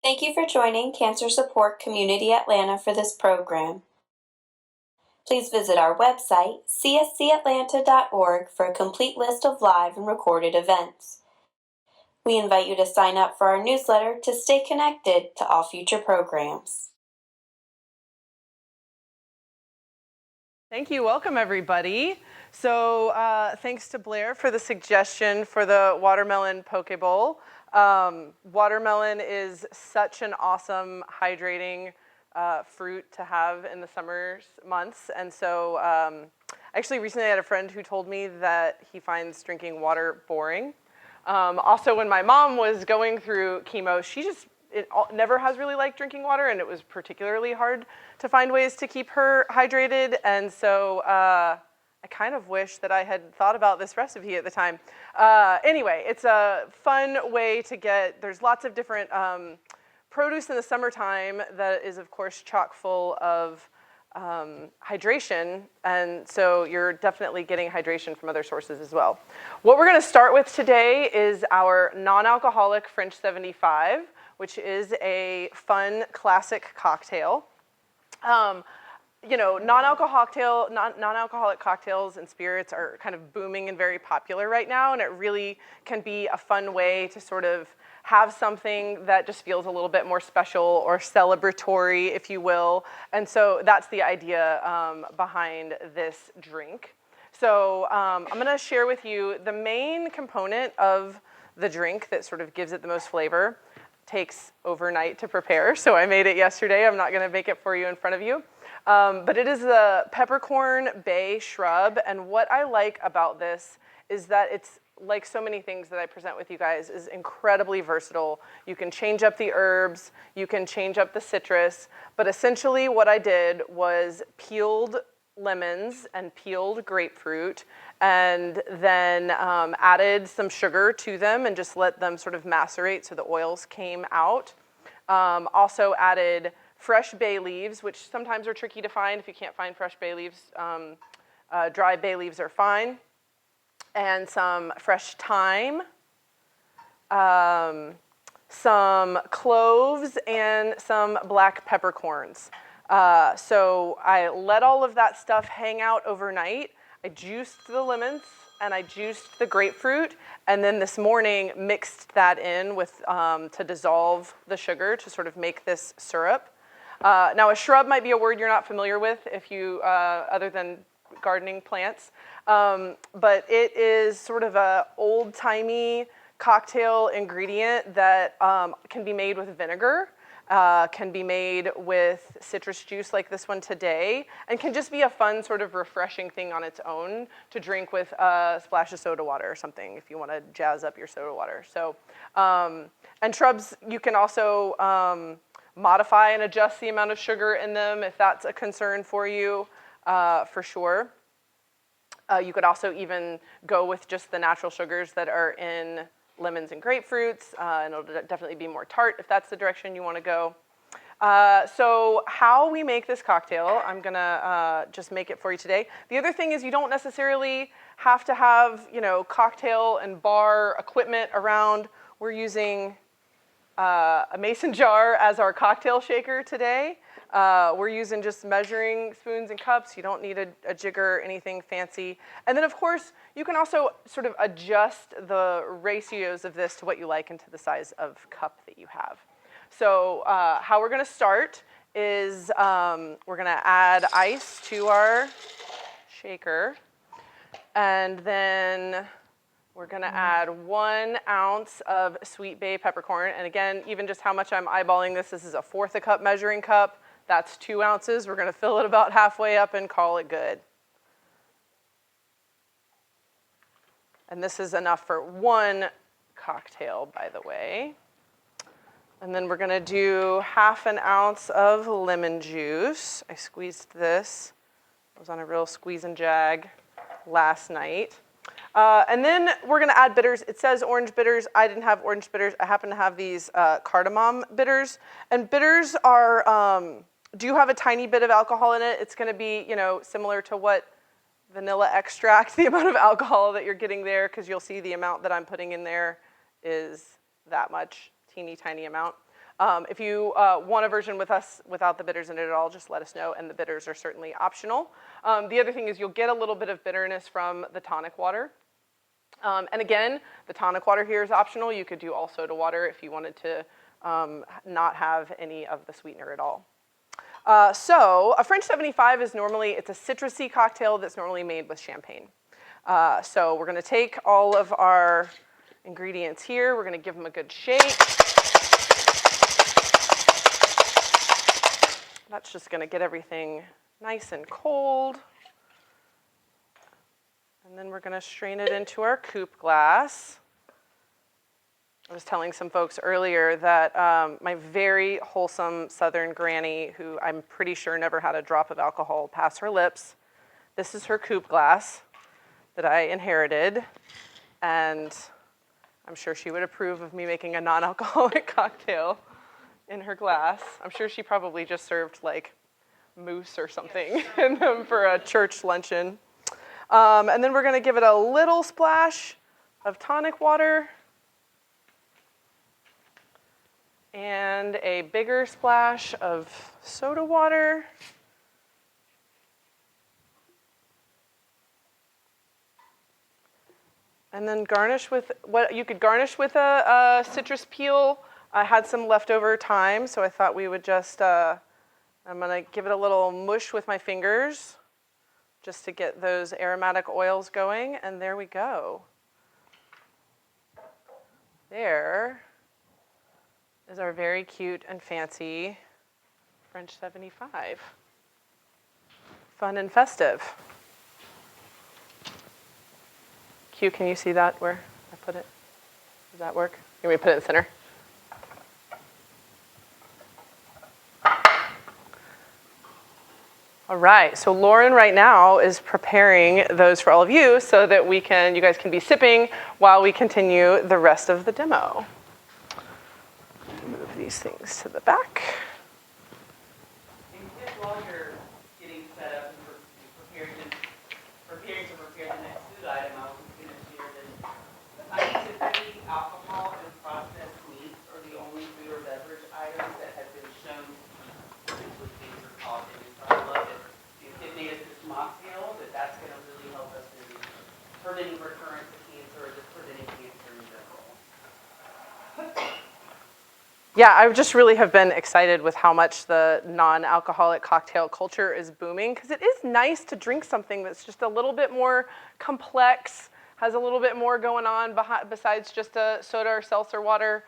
Thank you for joining Cancer Support Community Atlanta for this program. Please visit our website, cscatlanta.org, for a complete list of live and recorded events. We invite you to sign up for our newsletter to stay connected to all future programs. Thank you. Welcome, everybody. So thanks to Blair for the suggestion for the watermelon poke bowl. Watermelon is such an awesome hydrating fruit to have in the summer months. And so actually recently I had a friend who told me that he finds drinking water boring. Also, when my mom was going through chemo, she never has really liked drinking water, and it was particularly hard to find ways to keep her hydrated. And so I kind of wish that I had thought about this recipe at the time. Anyway, it's a fun way to there's lots of different produce in the summertime that is, of course, chock full of hydration, and so you're definitely getting hydration from other sources as well. What we're going to start with today is our non-alcoholic French 75, which is a fun classic cocktail. Non-alcoholic cocktails and spirits are kind of booming and very popular right now, and it really can be a fun way to sort of have something that just feels a little bit more special or celebratory, if you will. And so that's the idea behind this drink. So I'm going to share with you the main component of the drink that sort of gives it the most flavor. Takes overnight to prepare, so I made it yesterday. I'm not going to make it for you in front of you. But it is the peppercorn bay shrub, and what I like about this is that it's, like so many things that I present with you guys, is incredibly versatile. You can change up the herbs, you can change up the citrus, but essentially what I did was peeled lemons and peeled grapefruit, and then added some sugar to them and just let them sort of macerate so the oils came out. Also added fresh bay leaves, which sometimes are tricky to find. If you can't find fresh bay leaves, dry bay leaves are fine. And some fresh thyme, some cloves, and some black peppercorns. So I let all of that stuff hang out overnight. I juiced the lemons and I juiced the grapefruit, and then this morning mixed that in with to dissolve the sugar to sort of make this syrup. Now a shrub might be a word you're not familiar with if you, other than gardening plants, but it is sort of a old-timey cocktail ingredient that can be made with vinegar, can be made with citrus juice like this one today, and can just be a fun sort of refreshing thing on its own to drink with a splash of soda water or something if you want to jazz up your soda water. So, and shrubs, you can also modify and adjust the amount of sugar in them if that's a concern for you. For sure. You could also even go with just the natural sugars that are in lemons and grapefruits, and it'll definitely be more tart if that's the direction you want to go. So how we make this cocktail, I'm going to just make it for you today. The other thing is you don't necessarily have to have, cocktail and bar equipment around. We're using a mason jar as our cocktail shaker today. We're using just measuring spoons and cups. You don't need a jigger or anything fancy. And then, of course, you can also sort of adjust the ratios of this to what you like and to the size of cup that you have. So how we're going to start is we're going to add ice to our shaker. And then we're going to add 1 ounce of sweet bay peppercorn. And again, even just how much I'm eyeballing this is a 1/4 a cup measuring cup. That's 2 ounces. We're going to fill it about halfway up and call it good. And this is enough for 1 cocktail, by the way. And then we're going to do 1/2 ounce of lemon juice. I squeezed this. I was on a real squeeze and jag last night. And then we're going to add bitters. It says orange bitters. I didn't have orange bitters. I happen to have these cardamom bitters. And bitters do have a tiny bit of alcohol in it. It's going to be, similar to what vanilla extract, the amount of alcohol that you're getting there, because you'll see the amount that I'm putting in there is that much, teeny tiny amount. If you want a version with us without the bitters in it at all, just let us know, and the bitters are certainly optional. The other thing is you'll get a little bit of bitterness from the tonic water. And again, the tonic water here is optional. You could do all soda water if you wanted to not have any of the sweetener at all. So a French 75 is normally, it's a citrusy cocktail that's normally made with champagne. So we're gonna take all of our ingredients here. We're gonna give them a good shake. That's just gonna get everything nice and cold. And then we're gonna strain it into our coupe glass. I was telling some folks earlier that my very wholesome Southern granny, who I'm pretty sure never had a drop of alcohol pass her lips, this is her coupe glass that I inherited, and I'm sure she would approve of me making a non-alcoholic cocktail in her glass. I'm sure she probably just served like mousse or something in them for a church luncheon. And then we're gonna give it a little splash of tonic water and a bigger splash of soda water. And then garnish with, what you could garnish with a citrus peel. I had some leftover thyme, so I thought we would just, I'm gonna give it a little mush with my fingers just to get those aromatic oils going, and there we go. There is our very cute and fancy French 75. Fun and festive. Q, can you see that where I put it? Does that work? You want me to put it in the center? All right, so Lauren right now is preparing those for all of you so that you guys can be sipping while we continue the rest of the demo. Move these things to the back. While you're getting set up and preparing to prepare the next food item, I was going to share that typically alcohol and processed meats are the only food or beverage items that have been shown to potentially cancer causing. So I love it. If it made us this mocktail, that's going to really help us in preventing recurrence of cancer or just preventing cancer in general. Yeah, I just really have been excited with how much the non-alcoholic cocktail culture is booming, because it is nice to drink something that's just a little bit more complex, has a little bit more going on besides just a soda or seltzer water.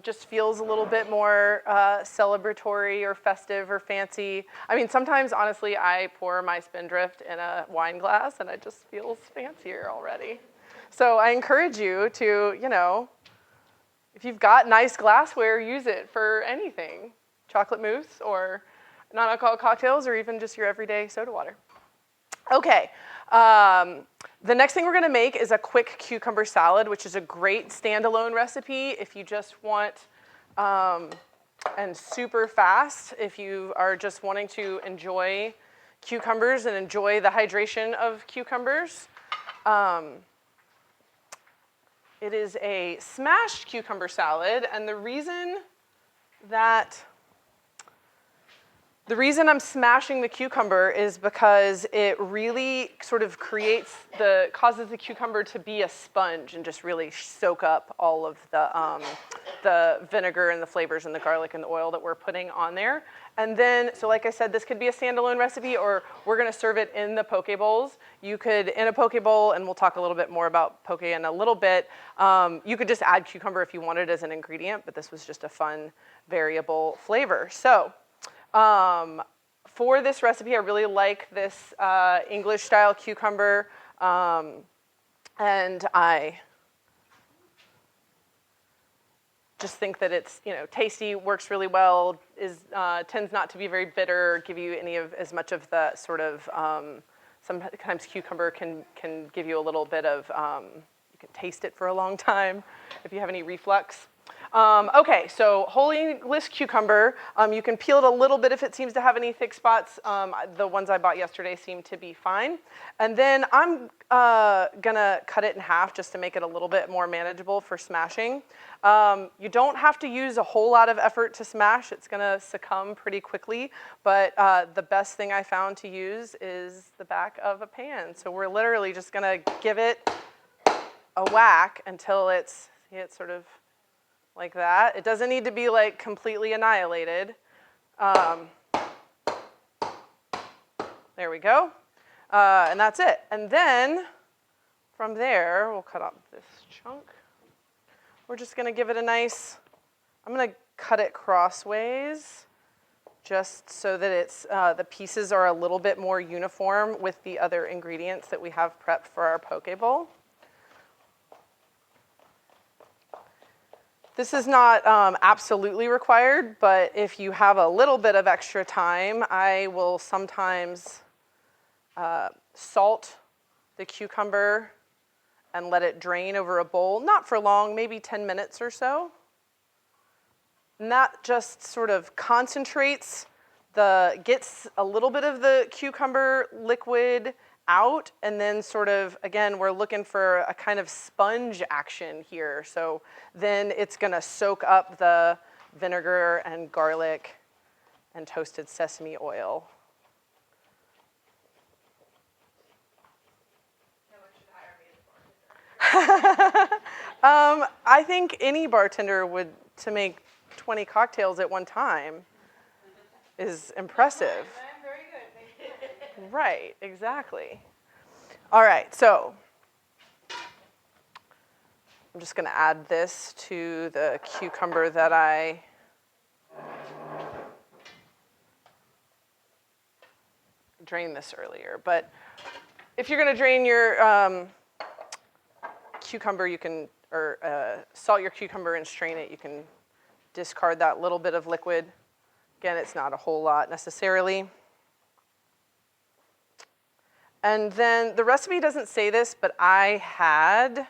Just feels a little bit more celebratory or festive or fancy. I mean, sometimes, honestly, I pour my Spindrift in a wine glass and it just feels fancier already. So I encourage you to, if you've got nice glassware, use it for anything. Chocolate mousse or non-alcoholic cocktails or even just your everyday soda water. Okay, the next thing we're gonna make is a quick cucumber salad, which is a great standalone recipe if you just want, and super fast, if you are just wanting to enjoy cucumbers and enjoy the hydration of cucumbers. It is a smashed cucumber salad, and the reason I'm smashing the cucumber is because it really sort of causes the cucumber to be a sponge and just really soak up all of the vinegar and the flavors and the garlic and the oil that we're putting on there. And then, so like I said, this could be a standalone recipe, or we're gonna serve it in the poke bowls. You could, in a poke bowl, and we'll talk a little bit more about poke in a little bit, you could just add cucumber if you wanted as an ingredient, but this was just a fun variable flavor. So, for this recipe, I really like this English-style cucumber, and I just think that it's tasty, works really well, tends not to be very bitter, give you as much of the sort of sometimes cucumber can give you a little bit of you can taste it for a long time if you have any reflux. Okay, so whole English cucumber. You can peel it a little bit if it seems to have any thick spots. The ones I bought yesterday seem to be fine. And then I'm gonna cut it in half just to make it a little bit more manageable for smashing. You don't have to use a whole lot of effort to smash. It's gonna succumb pretty quickly, but the best thing I found to use is the back of a pan. So we're literally just gonna give it a whack until it's sort of like that. It doesn't need to be like completely annihilated. There we go. And that's it. And then from there, we'll cut off this chunk. We're just gonna give it a nice, I'm gonna cut it crossways just so that it's, the pieces are a little bit more uniform with the other ingredients that we have prepped for our poke bowl. This is not absolutely required, but if you have a little bit of extra time, I will sometimes salt the cucumber and let it drain over a bowl, not for long, maybe 10 minutes or so. And that just sort of concentrates gets a little bit of the cucumber liquid out, and then sort of, again, we're looking for a kind of sponge action here. So then it's gonna soak up the vinegar and garlic and toasted sesame oil. I think any bartender to make 20 cocktails at one time is impressive. I'm very good. Right, exactly. All right, so I'm just going to add this to the cucumber that I drained this earlier. But if you're going to drain your cucumber, you can, or salt your cucumber and strain it, you can discard that little bit of liquid. Again, it's not a whole lot necessarily. And then the recipe doesn't say this, but I had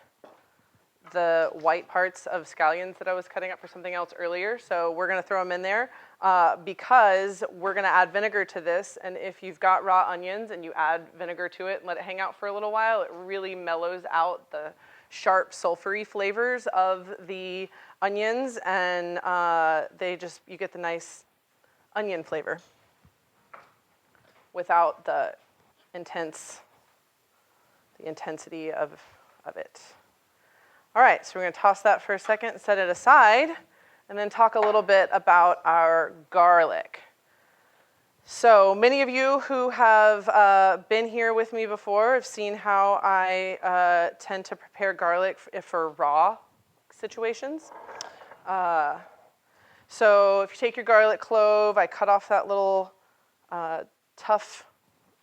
the white parts of scallions that I was cutting up for something else earlier, so we're gonna throw them in there because we're gonna add vinegar to this, and if you've got raw onions and you add vinegar to it and let it hang out for a little while, it really mellows out the sharp sulfury flavors of the onions, and you get the nice onion flavor without the intensity of it. All right, so we're gonna toss that for a second, set it aside, and then talk a little bit about our garlic. So many of you who have been here with me before have seen how I tend to prepare garlic for raw situations. So if you take your garlic clove, I cut off that little tough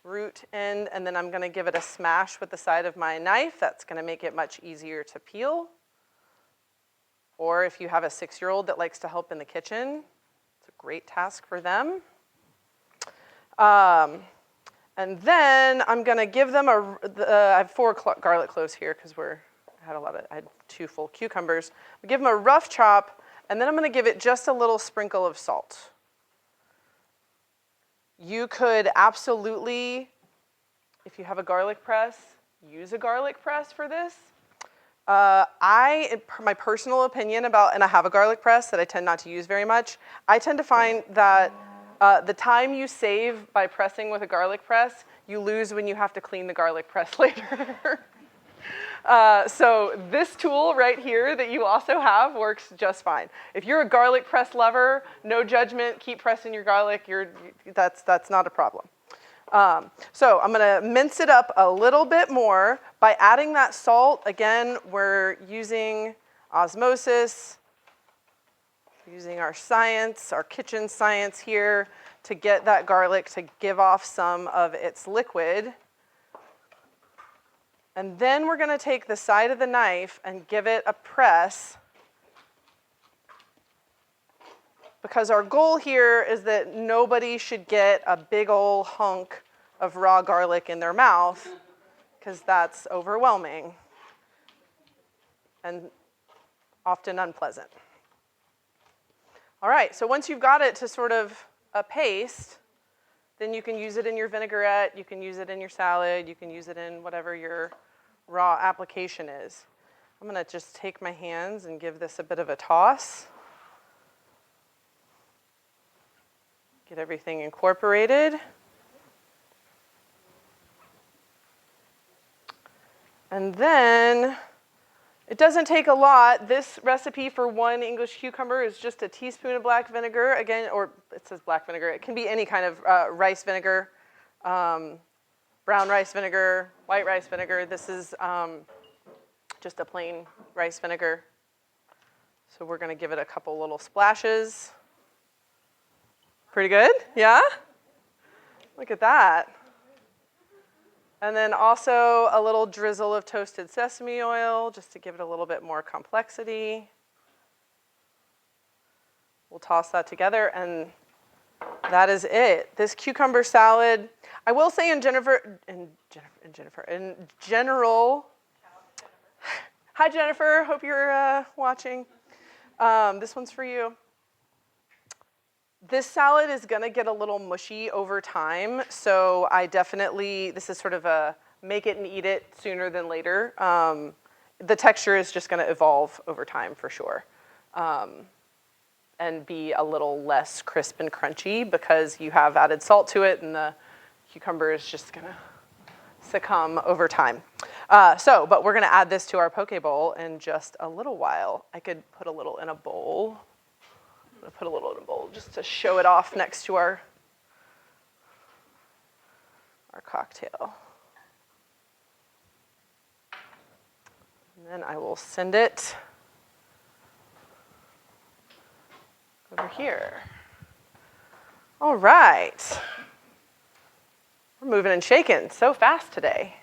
root end, and then I'm gonna give it a smash with the side of my knife. That's gonna make it much easier to peel. Or if you have a 6-year-old that likes to help in the kitchen, it's a great task for them. And then I'm gonna give them I have 4 garlic cloves here because I had 2 full cucumbers. I give them a rough chop, and then I'm gonna give it just a little sprinkle of salt. You could absolutely, if you have a garlic press, use a garlic press for this. My personal opinion and I have a garlic press that I tend not to use very much, I tend to find that the time you save by pressing with a garlic press, you lose when you have to clean the garlic press later. So this tool right here that you also have works just fine. If you're a garlic press lover, no judgment, keep pressing your garlic, that's not a problem. So I'm gonna mince it up a little bit more by adding that salt. Again, we're using osmosis, using our science, our kitchen science here to get that garlic to give off some of its liquid. And then we're gonna take the side of the knife and give it a press, because our goal here is that nobody should get a big old hunk of raw garlic in their mouth, because that's overwhelming and often unpleasant. All right, so once you've got it to sort of a paste, then you can use it in your vinaigrette, you can use it in your salad, you can use it in whatever your raw application is. I'm gonna just take my hands and give this a bit of a toss. Get everything incorporated. And then, it doesn't take a lot. This recipe for 1 English cucumber is just a teaspoon of black vinegar. Again, or it says black vinegar. It can be any kind of rice vinegar, brown rice vinegar, white rice vinegar. This is just a plain rice vinegar. So we're going to give it a couple little splashes. Pretty good? Yeah? Look at that. And then also a little drizzle of toasted sesame oil, just to give it a little bit more complexity. We'll toss that together, and that is it. This cucumber salad, I will say in general, hi Jennifer, hope you're watching. This one's for you. This salad is gonna get a little mushy over time, so I definitely, this is sort of a make it and eat it sooner than later. The texture is just gonna evolve over time for sure. And be a little less crisp and crunchy because you have added salt to it and the cucumber is just gonna succumb over time. But we're gonna add this to our poke bowl in just a little while. I could put a little in a bowl. I'm gonna put a little in a bowl just to show it off next to our cocktail. And then I will send it over here. All right. We're moving and shaking so fast today.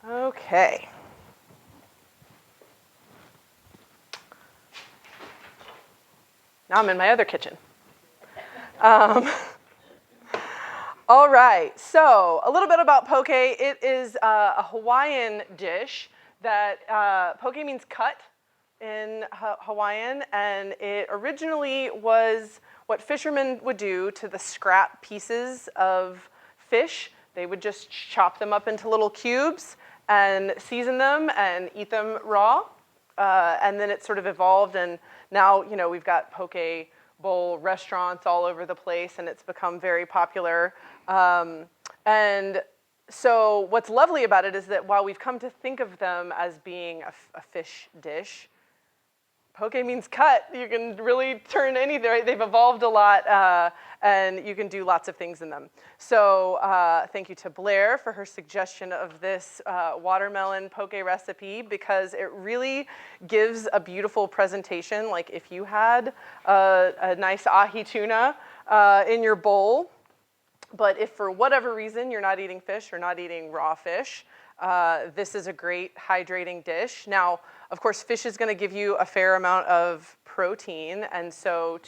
Okay. Now I'm in my other kitchen. All right, so a little bit about poke. It is a Hawaiian dish that, poke means cut in Hawaiian, and it originally was what fishermen would do to the scrap pieces of fish. They would just chop them up into little cubes and season them and eat them raw. And then it sort of evolved, and now, you know, we've got poke bowl restaurants all over the place, and it's become very popular. And so what's lovely about it is that while we've come to think of them as being a fish dish, poke means cut. You can really turn anything. They've evolved a lot, and you can do lots of things in them. So thank you to Blair for her suggestion of this watermelon poke recipe, because it really gives a beautiful presentation. Like if you had a nice ahi tuna in your bowl, but if for whatever reason you're not eating fish or not eating raw fish, this is a great hydrating dish. Now, of course, fish is going to give you a fair amount of protein, and so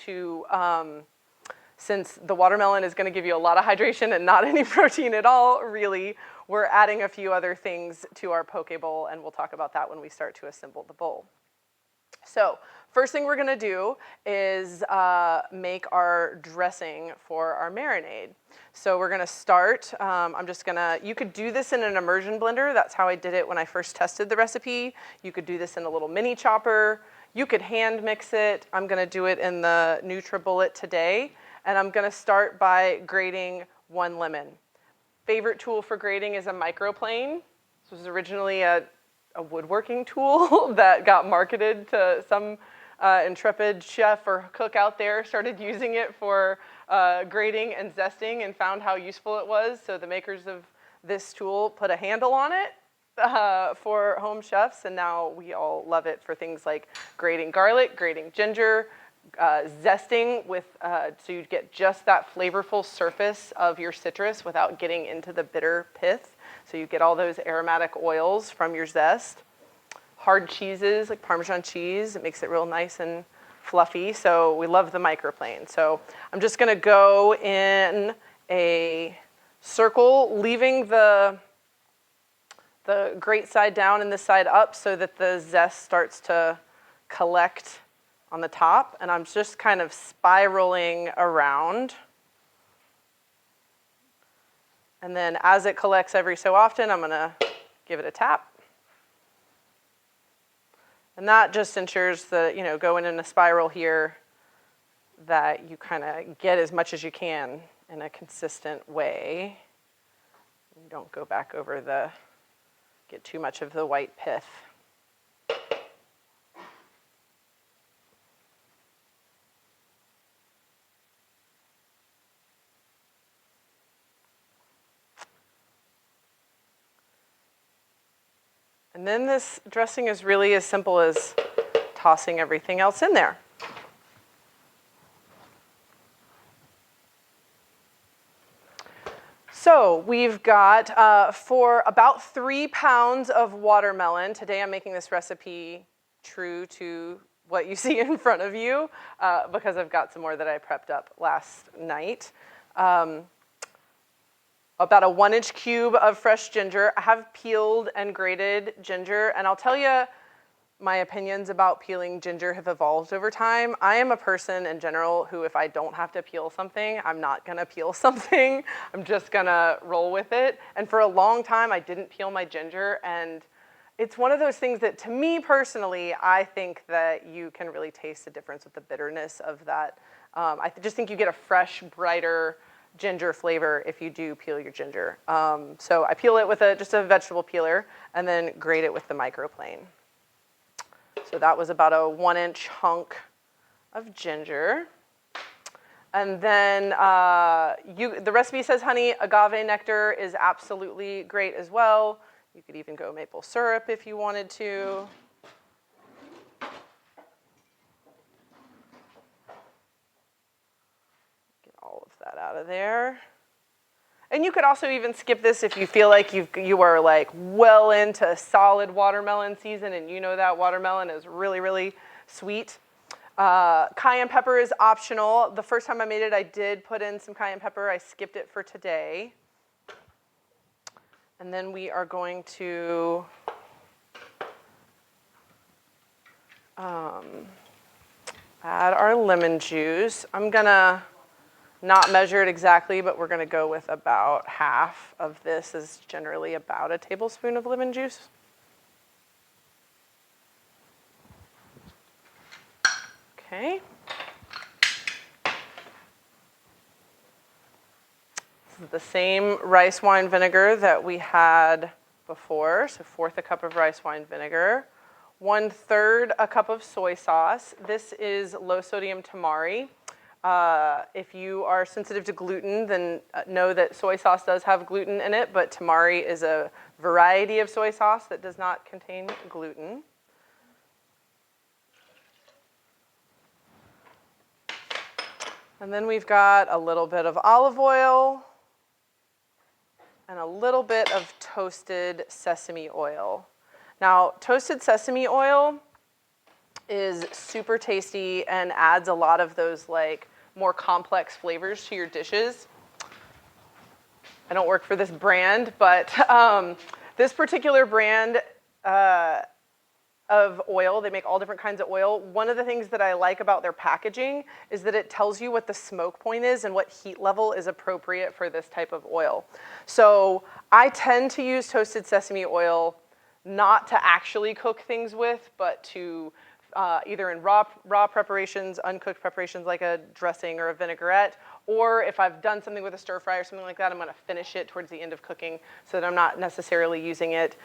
since the watermelon is going to give you a lot of hydration and not any protein at all, really, we're adding a few other things to our poke bowl, and we'll talk about that when we start to assemble the bowl. So, first thing we're going to do is make our dressing for our marinade. So we're going to start, you could do this in an immersion blender. That's how I did it when I first tested the recipe. You could do this in a little mini chopper. You could hand mix it. I'm going to do it in the NutriBullet today. And I'm going to start by grating 1 lemon. Favorite tool for grating is a microplane. This was originally a woodworking tool that got marketed to some intrepid chef or cook out there, started using it for grating and zesting and found how useful it was. So the makers of this tool put a handle on it for home chefs, and now we all love it for things like grating garlic, grating ginger, zesting with, so you get just that flavorful surface of your citrus without getting into the bitter pith. So you get all those aromatic oils from your zest. Hard cheeses, like Parmesan cheese, it makes it real nice and fluffy. So we love the microplane. So I'm just gonna go in a circle, leaving the the grate side down and this side up so that the zest starts to collect on the top. And I'm just kind of spiraling around. And then as it collects every so often, I'm going to give it a tap. And that just ensures that, going in a spiral here, that you kind of get as much as you can in a consistent way. You don't go back over get too much of the white pith. And then this dressing is really as simple as tossing everything else in there. So we've got, for about 3 pounds of watermelon, today I'm making this recipe true to what you see in front of you, because I've got some more that I prepped up last night. About a 1-inch cube of fresh ginger. I have peeled and grated ginger, and I'll tell you, my opinions about peeling ginger have evolved over time. I am a person in general who, if I don't have to peel something, I'm not gonna peel something. I'm just gonna roll with it. And for a long time, I didn't peel my ginger, and it's one of those things that, to me personally, I think that you can really taste the difference with the bitterness of that. I just think you get a fresh, brighter ginger flavor if you do peel your ginger. So I peel it with just a vegetable peeler and then grate it with the microplane. So that was about a 1-inch hunk of ginger. And then the recipe says honey, agave nectar is absolutely great as well. You could even go maple syrup if you wanted to. Get all of that out of there. And you could also even skip this if you feel like you are like well into solid watermelon season and you know that watermelon is really, really sweet. Cayenne pepper is optional. The first time I made it, I did put in some cayenne pepper. I skipped it for today. And then we are going to add our lemon juice. I'm gonna not measure it exactly, but we're gonna go with about half of this is generally about a tablespoon of lemon juice. Okay. This is the same rice wine vinegar that we had before, so 1/4 a cup of rice wine vinegar. 1/3 a cup of soy sauce. This is low sodium tamari. If you are sensitive to gluten, then know that soy sauce does have gluten in it, but tamari is a variety of soy sauce that does not contain gluten. And then we've got a little bit of olive oil and a little bit of toasted sesame oil. Now, toasted sesame oil is super tasty and adds a lot of those like more complex flavors to your dishes. I don't work for this brand, but this particular brand of oil, they make all different kinds of oil. One of the things that I like about their packaging is that it tells you what the smoke point is and what heat level is appropriate for this type of oil. So I tend to use toasted sesame oil not to actually cook things with, but to either in raw preparations, uncooked preparations like a dressing or a vinaigrette, or if I've done something with a stir fry or something like that, I'm gonna finish it towards the end of cooking so that I'm not necessarily using it.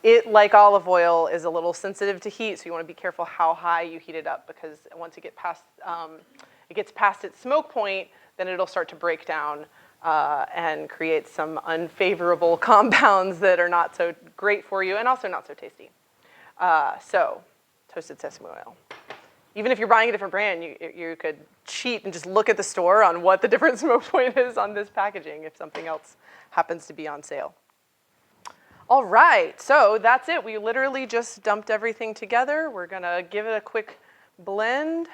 It, like olive oil, is a little sensitive to heat, so you wanna be careful how high you heat it up, because once it gets past its smoke point, then it'll start to break down and create some unfavorable compounds that are not so great for you and also not so tasty. So, toasted sesame oil. Even if you're buying a different brand, you could cheat and just look at the store on what the different smoke point is on this packaging if something else happens to be on sale. All right, so that's it. We literally just dumped everything together. We're gonna give it a quick blend.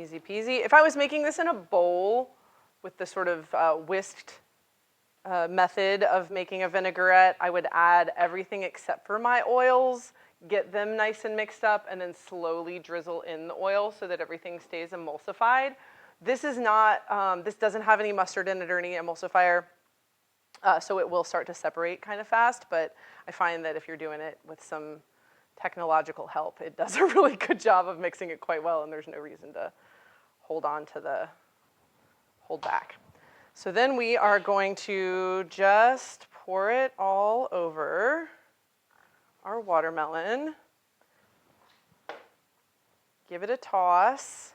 Easy peasy. If I was making this in a bowl with the sort of whisked method of making a vinaigrette, I would add everything except for my oils, get them nice and mixed up, and then slowly drizzle in the oil so that everything stays emulsified. This is not, this doesn't have any mustard in it or any emulsifier, so it will start to separate kind of fast, but I find that if you're doing it with some technological help, it does a really good job of mixing it quite well, and there's no reason to hold back. So then we are going to just pour it all over our watermelon. Give it a toss.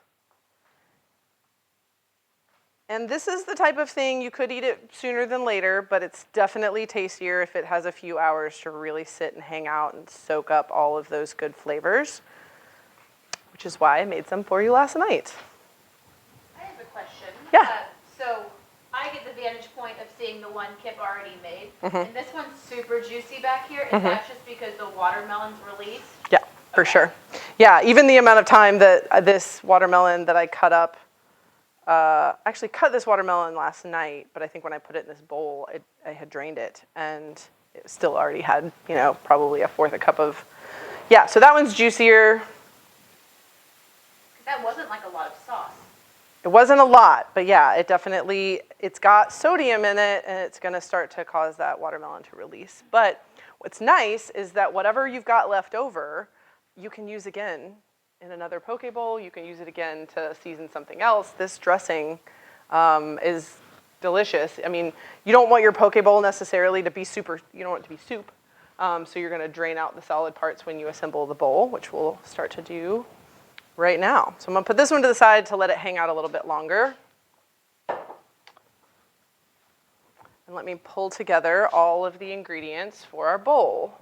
And this is the type of thing you could eat it sooner than later, but it's definitely tastier if it has a few hours to really sit and hang out and soak up all of those good flavors, which is why I made some for you last night. I have a question. Yeah. So I get the vantage point of seeing the one Kip already made, and this one's super juicy back here. Is that just because the watermelon's released? Yeah, for sure. Yeah, even the amount of time that this watermelon that I cut up, actually cut this watermelon last night, but I think when I put it in this bowl, I had drained it, and it still already had, probably a fourth a cup of, yeah, so that one's juicier. That wasn't like a lot of sauce. It wasn't a lot, but yeah, it's got sodium in it, and it's gonna start to cause that watermelon to release. But what's nice is that whatever you've got left over, you can use again in another poke bowl. You can use it again to season something else. This dressing is delicious. I mean, you don't want your poke bowl necessarily to be super, you don't want it to be soup. So you're gonna drain out the solid parts when you assemble the bowl, which we'll start to do right now. So I'm gonna put this one to the side to let it hang out a little bit longer. And let me pull together all of the ingredients for our bowl.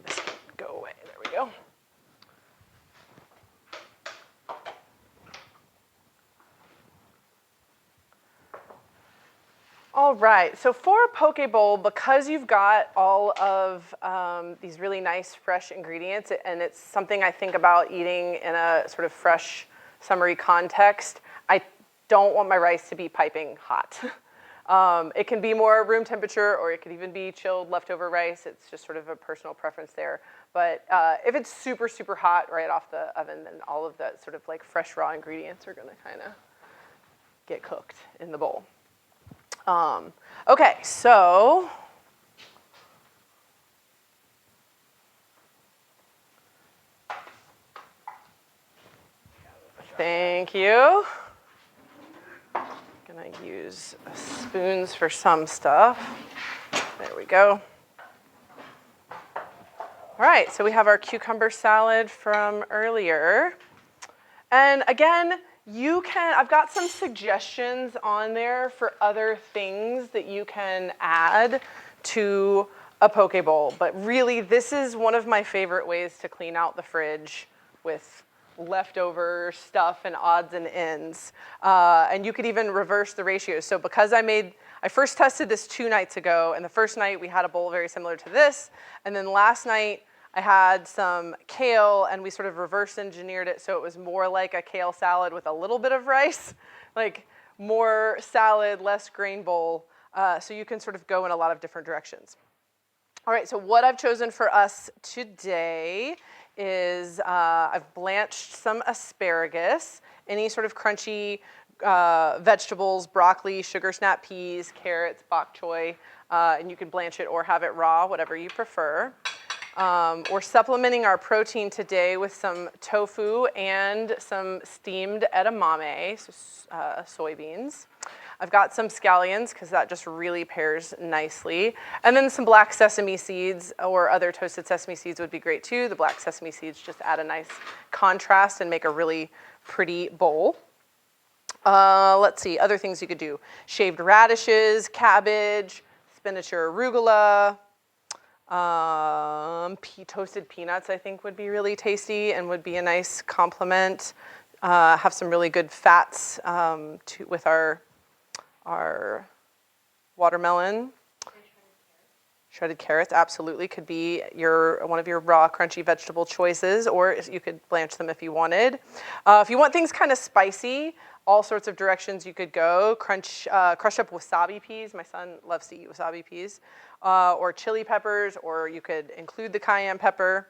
This can go away, there we go. All right, so for a poke bowl, because you've got all of these really nice fresh ingredients, and it's something I think about eating in a sort of fresh, summery context, I don't want my rice to be piping hot. It can be more room temperature, or it could even be chilled leftover rice. It's just sort of a personal preference there. But if it's super, super hot right off the oven, then all of that sort of like fresh raw ingredients are gonna kind of get cooked in the bowl. Okay, so thank you. Gonna use spoons for some stuff. There we go. All right, so we have our cucumber salad from earlier. And again, I've got some suggestions on there for other things that you can add to a poke bowl. But really, this is one of my favorite ways to clean out the fridge with leftover stuff and odds and ends. And you could even reverse the ratios. So because I first tested this 2 nights ago, and the first night we had a bowl very similar to this, and then last night I had some kale, and we sort of reverse engineered it so it was more like a kale salad with a little bit of rice, like more salad, less grain bowl. So you can sort of go in a lot of different directions. All right, so what I've chosen for us today is I've blanched some asparagus, any sort of crunchy vegetables, broccoli, sugar snap peas, carrots, bok choy, and you can blanch it or have it raw, whatever you prefer. We're supplementing our protein today with some tofu and some steamed edamame, so soybeans. I've got some scallions because that just really pairs nicely. And then some black sesame seeds or other toasted sesame seeds would be great too. The black sesame seeds just add a nice contrast and make a really pretty bowl. Let's see, other things you could do. Shaved radishes, cabbage, spinach or arugula. Toasted peanuts, I think, would be really tasty and would be a nice complement. have some really good fats with our watermelon. Shredded carrots absolutely could be one of your raw, crunchy vegetable choices, or you could blanch them if you wanted. If you want things kind of spicy, all sorts of directions you could go. Crush up wasabi peas. My son loves to eat wasabi peas. Or chili peppers, or you could include the cayenne pepper.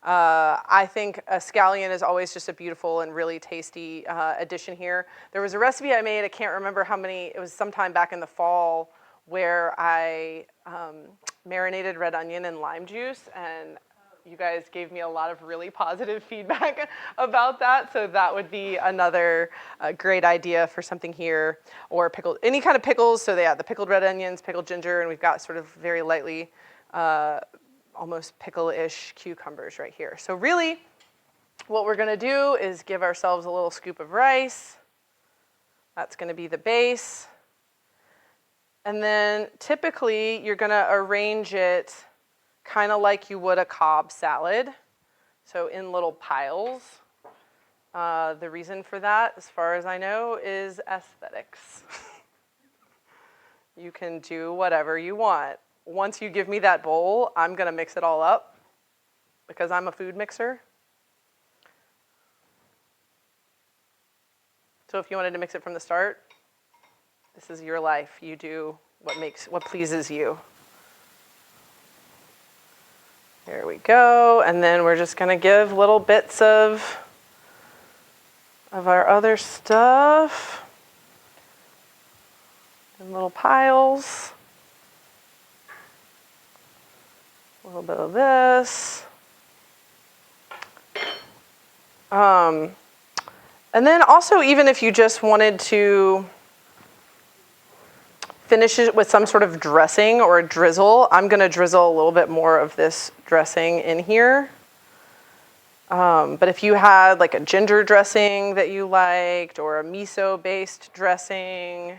I think a scallion is always just a beautiful and really tasty addition here. There was a recipe I made, I can't remember how many, it was sometime back in the fall, where I marinated red onion in lime juice, and you guys gave me a lot of really positive feedback about that, so that would be another great idea for something here. Or any kind of pickles, so the pickled red onions, pickled ginger, and we've got sort of very lightly, almost pickle-ish cucumbers right here. So really, what we're gonna do is give ourselves a little scoop of rice. That's gonna be the base. And then typically you're gonna arrange it kind of like you would a Cobb salad, so in little piles. The reason for that, as far as I know, is aesthetics. You can do whatever you want. Once you give me that bowl, I'm gonna mix it all up because I'm a food mixer. So if you wanted to mix it from the start, this is your life. You do what pleases you. There we go. And then we're just gonna give little bits of our other stuff in little piles. A little bit of this. And then also, even if you just wanted to finish it with some sort of dressing or a drizzle, I'm going to drizzle a little bit more of this dressing in here. But if you had like a ginger dressing that you liked, or a miso-based dressing,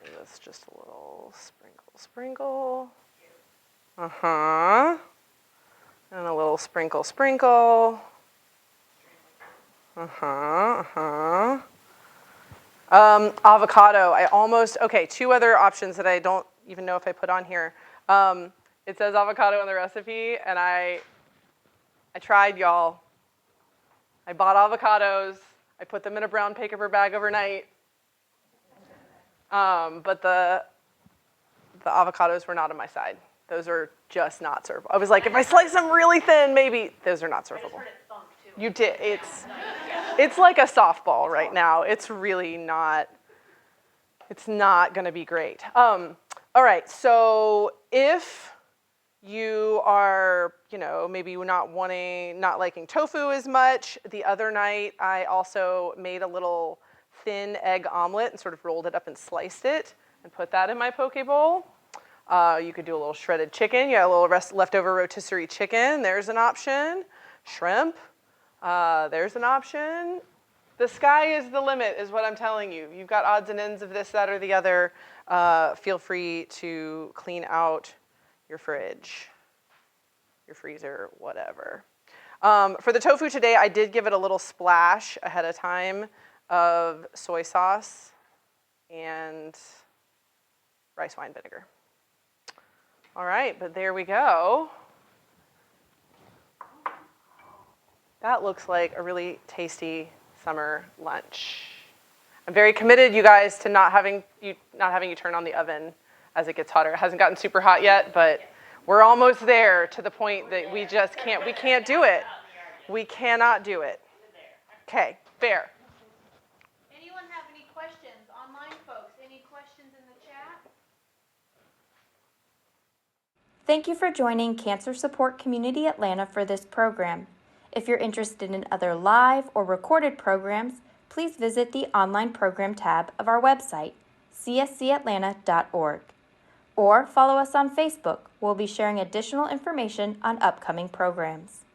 give this just a little sprinkle. And a little sprinkle. Avocado. Two other options that I don't even know if I put on here. It says avocado in the recipe, and I tried, y'all. I bought avocados. I put them in a brown paper bag overnight. But the avocados were not on my side. Those are just not servable. I was like, if I slice them really thin, maybe those are not servable. I just heard it thunk too. You did. It's like a softball right now. It's really not. It's not going to be great. All right. So if you are, maybe not liking tofu as much, the other night I also made a little thin egg omelet and sort of rolled it up and sliced it and put that in my poke bowl. You could do a little shredded chicken. You got a little leftover rotisserie chicken. There's an option. Shrimp. There's an option. The sky is the limit, is what I'm telling you. You've got odds and ends of this, that, or the other. Feel free to clean out your fridge, your freezer, whatever. For the tofu today, I did give it a little splash ahead of time of soy sauce and rice wine vinegar. All right, but there we go. That looks like a really tasty summer lunch. I'm very committed, you guys, to not having you turn on the oven as it gets hotter. It hasn't gotten super hot yet, but we're almost there to the point that we can't do it. We cannot do it. Okay, fair. Anyone have any questions? Online folks, any questions in the chat? Thank you for joining Cancer Support Community Atlanta for this program. If you're interested in other live or recorded programs, please visit the online program tab of our website, cscatlanta.org, or follow us on Facebook. We'll be sharing additional information on upcoming programs.